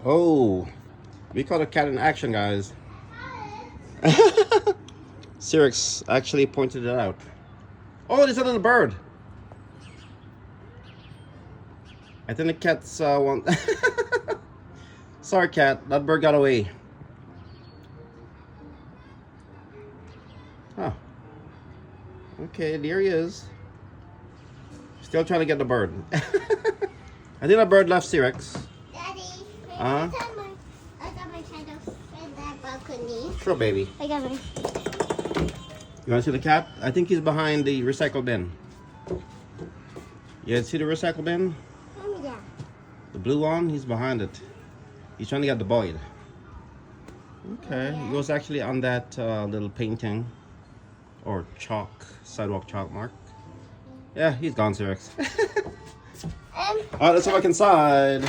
Oh, we caught a cat in action, guys. Cyrix actually pointed it out. Oh, there's a little bird. I think the cat's one. Sorry, cat. That bird got away. Huh. Okay, there he is. Still trying to get the bird. I think that bird left Cyrix. Daddy, Uh-huh. I got my shadow in that balcony. Sure, baby. I got my. You want to see the cat? I think he's behind the recycle bin. Yeah, see the recycle bin? Oh, yeah. The blue one? He's behind it. He's trying to get the Boyd. Okay, he was actually on that little painting. Or chalk, sidewalk chalk mark. Yeah, he's gone, Cyrix. Alright, let's go back inside.